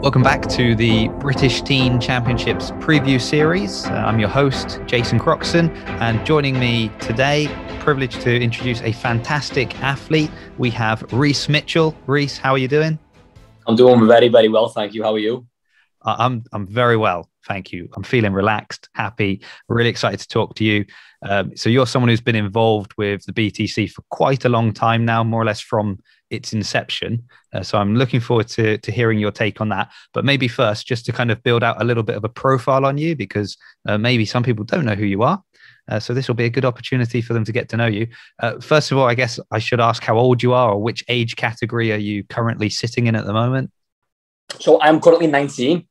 Welcome back to the British Teen Championships preview series. I'm your host, Jason Croxon, and joining me today, privileged to introduce a fantastic athlete. We have Reece Mitchell. Reece, how are you doing? I'm doing very, very well, thank you. How are you? I'm very well, thank you. I'm feeling relaxed, happy, really excited to talk to you. So you're someone who's been involved with the BTC for quite a long time now, more or less from its inception. So I'm looking forward to hearing your take on that. But maybe first, just to kind of build out a little bit of a profile on you, because maybe some people don't know who you are. So this will be a good opportunity for them to get to know you. First of all, I guess I should ask how old you are, or which age category are you currently sitting in at the moment? So I'm currently 19.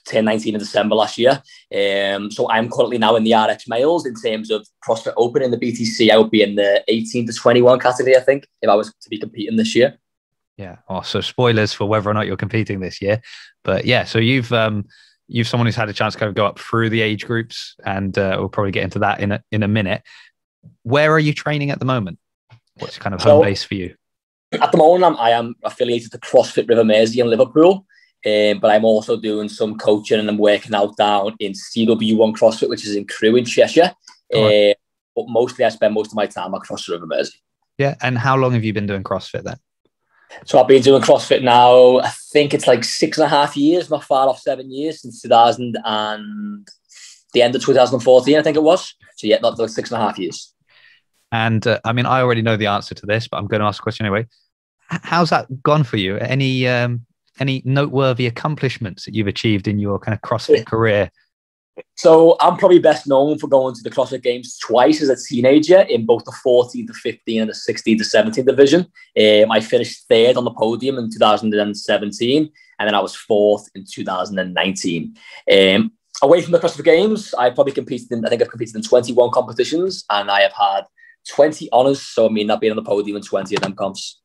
Turned 19 in December last year. So I'm currently now in the RX males in terms of CrossFit Open in the BTC. I would be in the 18 to 21 category, I think, if I was to be competing this year. Yeah. Oh, so spoilers for whether or not you're competing this year. But yeah, so you've someone who's had a chance to kind of go up through the age groups, and we'll probably get into that in a minute. Where are you training at the moment? What's kind of home base for you? At the moment, I am affiliated to CrossFit River Mersey in Liverpool. But I'm also doing some coaching and I'm working out down in CW1 CrossFit, which is in Crewe in Cheshire. But mostly I spend most of my time at CrossFit River Mersey. Yeah. And how long have you been doing CrossFit then? So I've been doing CrossFit now, I think it's like 6.5 years, not far off 7 years, since 2000 and the end of 2014, I think it was. So yeah, not like 6.5 years. And I mean, I already know the answer to this, but I'm going to ask a question anyway. How's that gone for you? Any noteworthy accomplishments that you've achieved in your kind of CrossFit career? So I'm probably best known for going to the CrossFit Games twice as a teenager in both the 14 to 15 and the 16 to 17 division. I finished third on the podium in 2017, and then I was fourth in 2019. Away from the CrossFit Games, I've competed in 21 competitions, and I have had 20 honours. So I mean, I've been on the podium in 20 of them comps.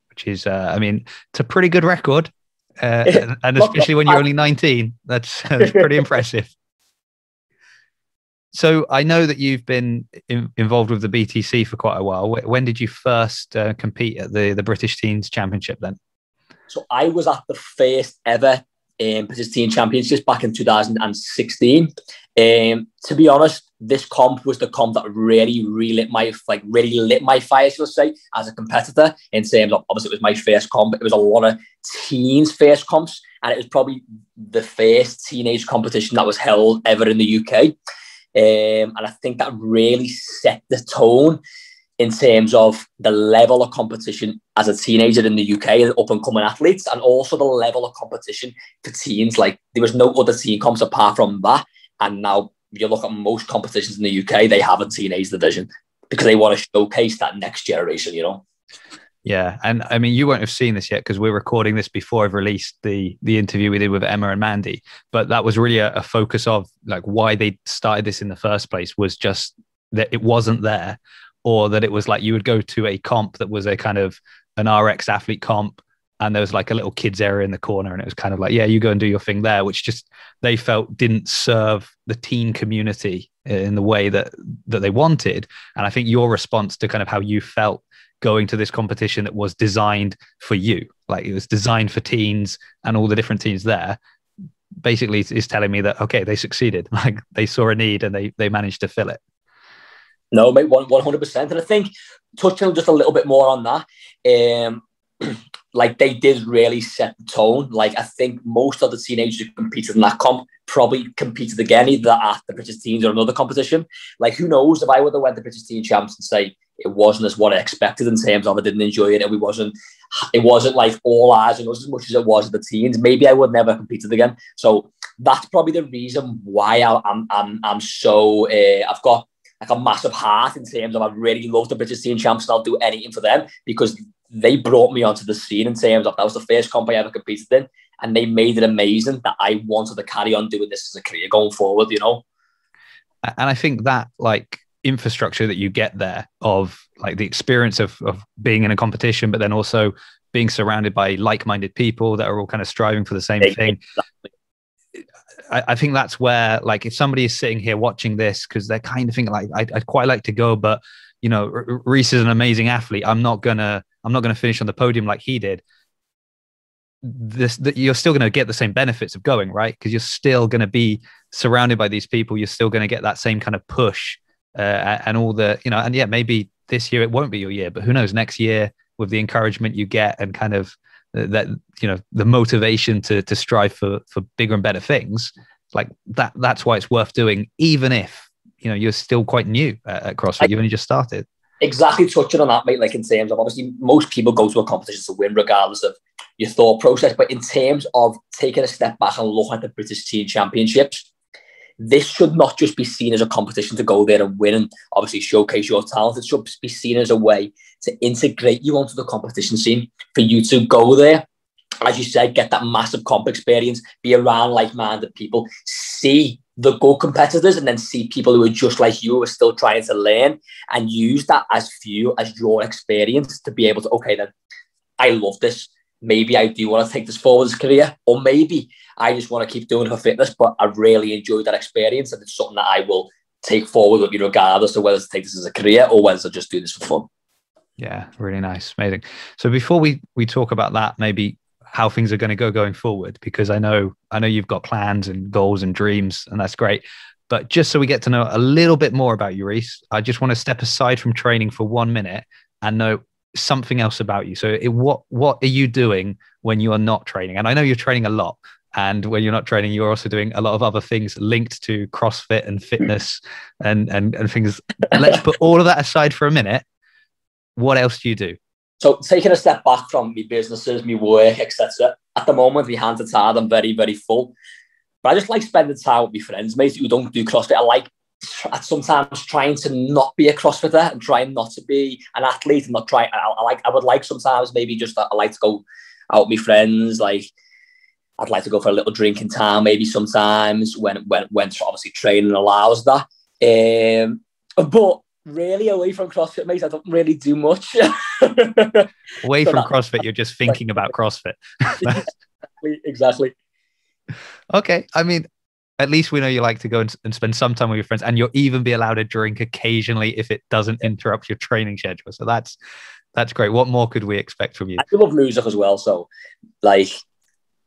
Which is, I mean, it's a pretty good record. And especially when you're only 19, that's pretty impressive. So I know that you've been involved with the BTC for quite a while. When did you first compete at the British Teens Championship then? So I was at the first ever British Teen Championships back in 2016. To be honest, this comp was the comp that really lit my fire, shall I say, as a competitor. In terms of, obviously, it was my first comp. It was a lot of teens' first comps, and it was probably the first teenage competition that was held ever in the UK. And I think that really set the tone in terms of the level of competition as a teenager in the UK, up and coming athletes, and also the level of competition for teens. Like, there was no other teen comps apart from that. And now, if you look at most competitions in the UK, they have a teenage division because they want to showcase that next generation, you know? Yeah. And I mean, you won't have seen this yet because we're recording this before I've released the interview we did with Emma and Mandy. But that was really a focus of like why they started this in the first place, was just that it wasn't there, or that it was like you would go to a comp that was a kind of an RX athlete comp, and there was like a little kids area in the corner, and it was kind of like, yeah, you go and do your thing there, which just they felt didn't serve the teen community in the way that they wanted. And I think your response to kind of how you felt going to this competition that was designed for you, like it was designed for teens and all the different teens there, basically is telling me that, okay, they succeeded. Like they saw a need and they managed to fill it. No, mate, 100%. And I think touching just a little bit more on that, like they did really set the tone. Like I think most of the teenagers who competed in that comp probably competed again, either at the British Teens or another competition. Like who knows, if I would have went to British Teen Champs and say it wasn't as what I expected in terms of I didn't enjoy it, and it wasn't like all eyes on us as much as it was at the teens, maybe I would never competed again. So that's probably the reason why I'm so I've got like a massive heart in terms of I really love the British Teen Champs and I'll do anything for them, because they brought me onto the scene in terms of that was the first comp I ever competed in, and they made it amazing that I wanted to carry on doing this as a career going forward, you know? And I think that like infrastructure that you get there of like the experience of being in a competition, but then also being surrounded by like-minded people that are all kind of striving for the same thing. Exactly. I think that's where, like, if somebody is sitting here watching this because they're kind of thinking like, I'd quite like to go, but you know, Reece is an amazing athlete. I'm not gonna finish on the podium like he did. you're still going to get the same benefits of going, right? Because you're still going to be surrounded by these people. You're still going to get that same kind of push and all the, and yeah, maybe this year it won't be your year, but who knows, next year with the encouragement you get and kind of that, the motivation to strive for bigger and better things, like that's why it's worth doing, even if, you're still quite new at CrossFit. You've only just started. Exactly, touching on that, mate, like in terms of, obviously most people go to a competition to win regardless of your thought process, but in terms of taking a step back and looking at the British Teen Championships, this should not just be seen as a competition to go there and win and obviously showcase your talent. It should be seen as a way to integrate you onto the competition scene, for you to go there, as you said, get that massive comp experience, be around like-minded people, see the good competitors, and then see people who are just like you, who are still trying to learn, and use that as fuel, as your experience to be able to, okay, then I love this. Maybe I do want to take this forward as a career, or maybe I just want to keep doing it for fitness, but I really enjoyed that experience and it's something that I will take forward with me regardless of whether to take this as a career or whether to just do this for fun. Yeah, really nice. Amazing. So before we talk about that, maybe how things are going to go going forward, because I know you've got plans and goals and dreams, and that's great. But just so we get to know a little bit more about you, Reece, I just want to step aside from training for 1 minute and know something else about you. So what are you doing when you are not training? And I know you're training a lot, and when you're not training, you're also doing a lot of other things linked to CrossFit and fitness and things. Let's put all of that aside for a minute. What else do you do? So taking a step back from my businesses, my work, etc. At the moment, my hands are tied. I'm very, very full. But I just like spending time with my friends, mates who don't do CrossFit. I like sometimes trying to not be a CrossFitter and trying not to be an athlete and not try. I would like sometimes maybe just I like to go out with my friends. Like I'd like to go for a little drink in town maybe sometimes when obviously training allows that. But really away from CrossFit, mate, I don't really do much. Away from CrossFit, you're just thinking about CrossFit. Exactly. Okay. I mean, at least we know you like to go and spend some time with your friends, and you'll even be allowed to drink occasionally if it doesn't interrupt your training schedule. So that's great. What more could we expect from you? I love music as well. So like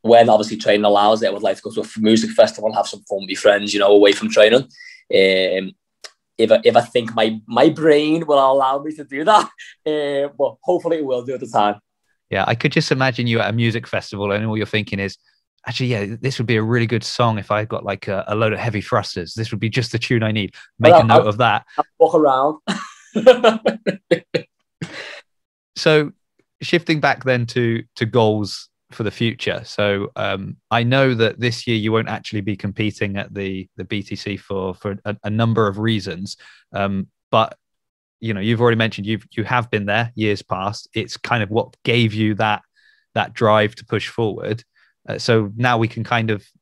when obviously training allows it, I would like to go to a music festival and have some fun with my friends, away from training. If I think my brain will allow me to do that, but hopefully it will do at the time. Yeah, I could just imagine you at a music festival and all you're thinking is, actually, yeah, this would be a really good song if I got like a load of heavy thrusters. This would be just the tune I need. Make a note of that. I'll walk around. So shifting back then to goals for the future. So I know that this year you won't actually be competing at the BTC for a number of reasons. But you've already mentioned you have been there years past. It's kind of what gave you that drive to push forward. So now we can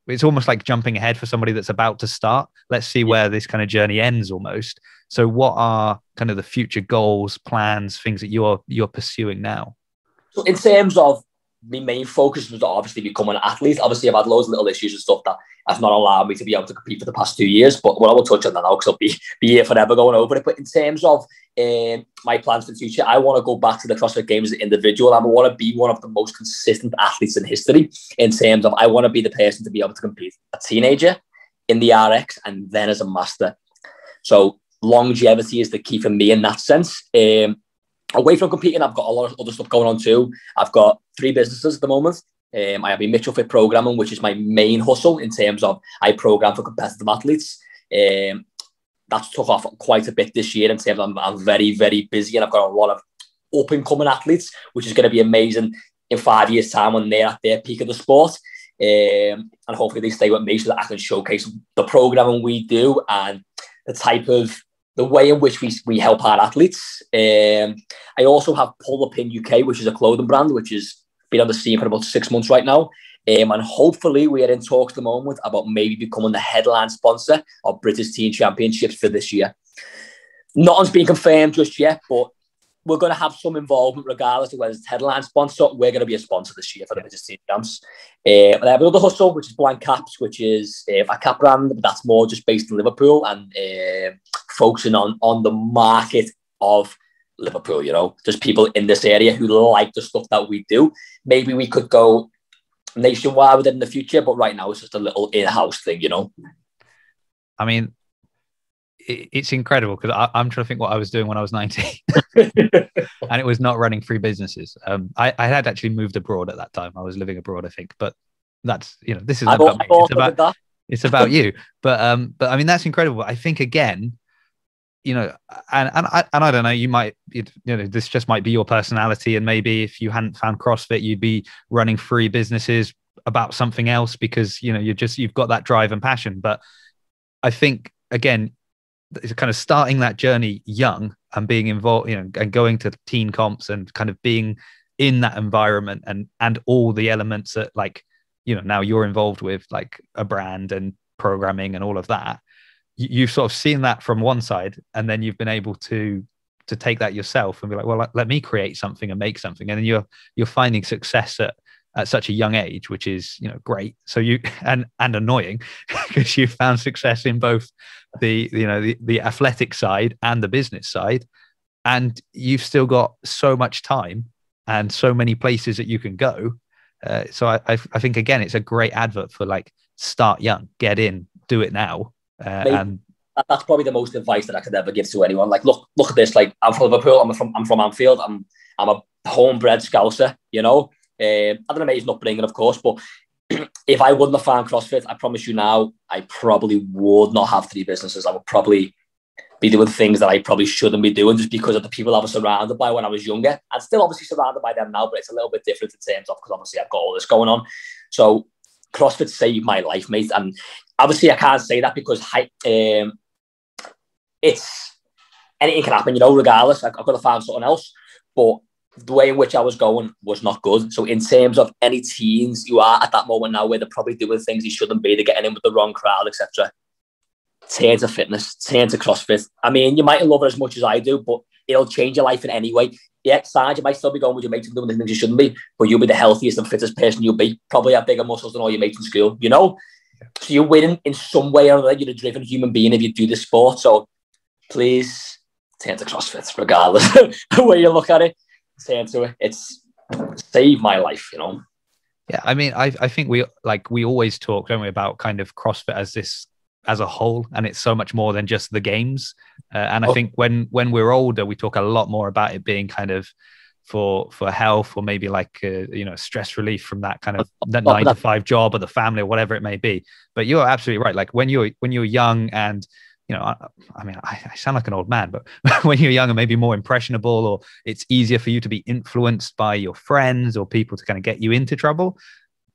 it's almost like jumping ahead for somebody that's about to start. Let's see where this kind of journey ends almost. So what are kind of the future goals, plans, things that you're pursuing now? So in terms of my main focus was obviously becoming an athlete. Obviously, I've had loads of little issues and stuff that has not allowed me to be able to compete for the past 2 years. But I will touch on that now because I'll be here forever going over it. But in terms of my plans for the future, I want to go back to the CrossFit Games as an individual. I want to be one of the most consistent athletes in history in terms of I want to be the person to be able to compete a teenager in the RX and then as a master. So longevity is the key for me in that sense. Away from competing, I've got a lot of other stuff going on too. I've got 3 businesses at the moment. I have a Mitchell Fit programming, which is my main hustle in terms of I program for competitive athletes. That's took off quite a bit this year in terms of I'm very, very busy and I've got a lot of up and coming athletes, which is going to be amazing in 5 years' time when they're at their peak of the sport. And hopefully they stay with me so that I can showcase the programming we do and the way in which we help our athletes. I also have Pull the Pin UK, which is a clothing brand, which has been on the scene for about 6 months right now. And hopefully we are in talks at the moment about maybe becoming the headline sponsor of British Teen Championships for this year. Nothing's been confirmed just yet, but we're going to have some involvement regardless of whether it's headline sponsor. We're going to be a sponsor this year for the British Teen Champs. And I have another hustle, which is Blank Caps, which is a cap brand, but that's more just based in Liverpool and focusing on the market of Liverpool, just people in this area who like the stuff that we do. Maybe we could go nationwide with it in the future. But right now, it's just a little in-house thing, you know. I mean, it's incredible because I'm trying to think what I was doing when I was 19 and it was not running 3 businesses. I had actually moved abroad at that time. I was living abroad, I think, but that's, you know, this isn't about me. It's about you. But I mean, that's incredible. I think again, you know, and I don't know, you know, this just might be your personality. And maybe if you hadn't found CrossFit, you'd be running 3 businesses about something else because, you know, you've got that drive and passion. But I think again, it's kind of starting that journey young and being involved, you know, and going to teen comps and kind of being in that environment and all the elements that, like, you know, now you're involved with, like a brand and programming and all of that. You've sort of seen that from one side, and then you've been able to take that yourself and be like, well, let me create something and make something. And then you're finding success at such a young age, which is, you know, great. So you and annoying because you found success in both the athletic side and the business side, and you've still got so much time and so many places that you can go. So I think again, it's a great advert for, like, start young, get in, do it now. And that's probably the most advice that I could ever give to anyone. Like, look at this. Like, I'm from Liverpool. I'm from Anfield. I'm a homebred Scouser. You know, I had an amazing upbringing, of course. But if I wouldn't have found CrossFit, I promise you now, I probably would not have 3 businesses. I would probably be doing things that I probably shouldn't be doing just because of the people I was surrounded by when I was younger. I'm still obviously surrounded by them now, but it's a little bit different in terms of, because obviously I've got all this going on. So CrossFit saved my life, mate. And obviously I can't say that because it's anything can happen, you know, regardless. I could have found something else, but the way in which I was going was not good. So in terms of any teens you are at that moment now where they're probably doing things you shouldn't be, they're getting in with the wrong crowd, etc., turn to fitness, turn to CrossFit. I mean, you might love it as much as I do, but it'll change your life in any way. Yeah, Sarge, you might still be going with your mates and doing the things you shouldn't be, but you'll be the healthiest and fittest person you'll be. Probably have bigger muscles than all your mates in school, you know? So you're winning in some way or another. You're a driven human being if you do this sport. So please turn to CrossFit, regardless the way you look at it. Turn to it. It's saved my life, you know? Yeah, I mean, I think we always talk, don't we, about kind of CrossFit as a whole, and it's so much more than just the games. And I think when we're older, we talk a lot more about it being kind of for health, or maybe like you know, stress relief from that kind of that 9-to-5 job or the family or whatever it may be. But you're absolutely right. Like when you're young and, you know, I mean, I sound like an old man, but when you're young and maybe more impressionable, or it's easier for you to be influenced by your friends or people to kind of get you into trouble,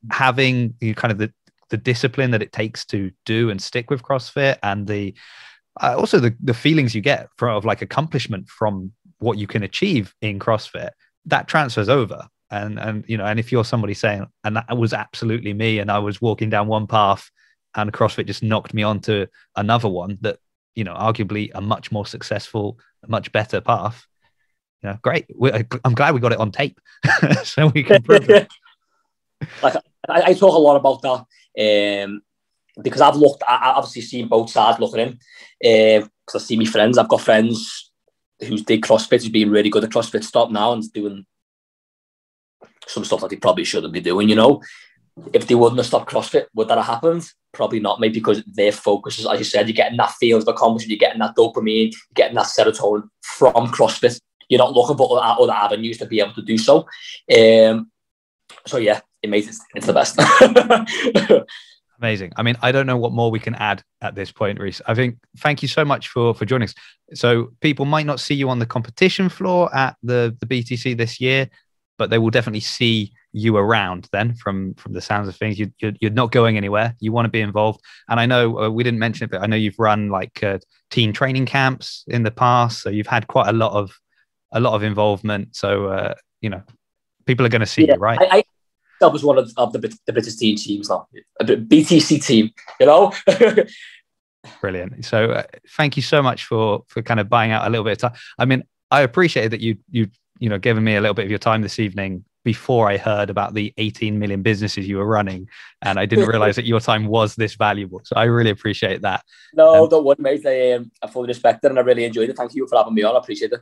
having kind of the discipline that it takes to do and stick with CrossFit, and the also the feelings you get of like accomplishment from what you can achieve in CrossFit, that transfers over. And you know, and if you're somebody saying, and that was absolutely me, and I was walking down one path and CrossFit just knocked me onto another one that, you know, arguably a much more successful, much better path, you know, great. I'm glad we got it on tape so we can prove it. Like, I talk a lot about that because I've obviously seen both sides looking in, because I see my friends. I've got friends who's did CrossFit, who's been really good at CrossFit, stop now and doing some stuff that they probably shouldn't be doing, you know. If they wouldn't have stopped CrossFit, would that have happened? Probably not, maybe, because their focus is, as you said, you're getting that feeling of accomplishment, you're getting that dopamine, you're getting that serotonin from CrossFit. You're not looking for other avenues to be able to do so. So yeah, it makes it's the best. Amazing. I mean, I don't know what more we can add at this point, Reece. I think thank you so much for joining us. So people might not see you on the competition floor at the BTC this year, but they will definitely see you around then from the sounds of things. You're not going anywhere. You want to be involved. And I know we didn't mention it, but I know you've run like teen training camps in the past. So you've had quite a lot of involvement. So, you know, people are going to see you, right? I was one of the British teams now, a BTC team, you know. Brilliant. So thank you so much for kind of buying out a little bit of time. I mean, I appreciate that you know, giving me a little bit of your time this evening before I heard about the 18 million businesses you were running, and I didn't realize that your time was this valuable. So I really appreciate that. No, don't worry, mate. I fully respect it, and I really enjoyed it. Thank you for having me on. I appreciate it.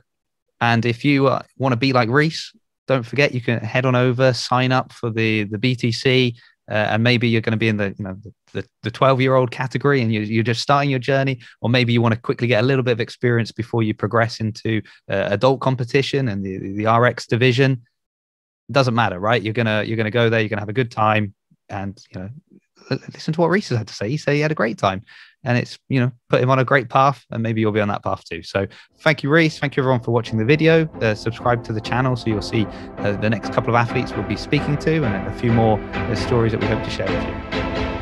And if you want to be like Reece, don't forget, you can head on over, sign up for the BTC, and maybe you're going to be in the 12-year-old category and you're just starting your journey, or maybe you want to quickly get a little bit of experience before you progress into adult competition and the RX division. Doesn't matter, right? You're gonna go there, you're gonna have a good time, and listen to what Reece had to say. He said he had a great time, and it's put him on a great path, and maybe you'll be on that path too. So thank you, Reece. Thank you everyone for watching the video. Subscribe to the channel so you'll see the next couple of athletes we'll be speaking to, and a few more stories that we hope to share with you.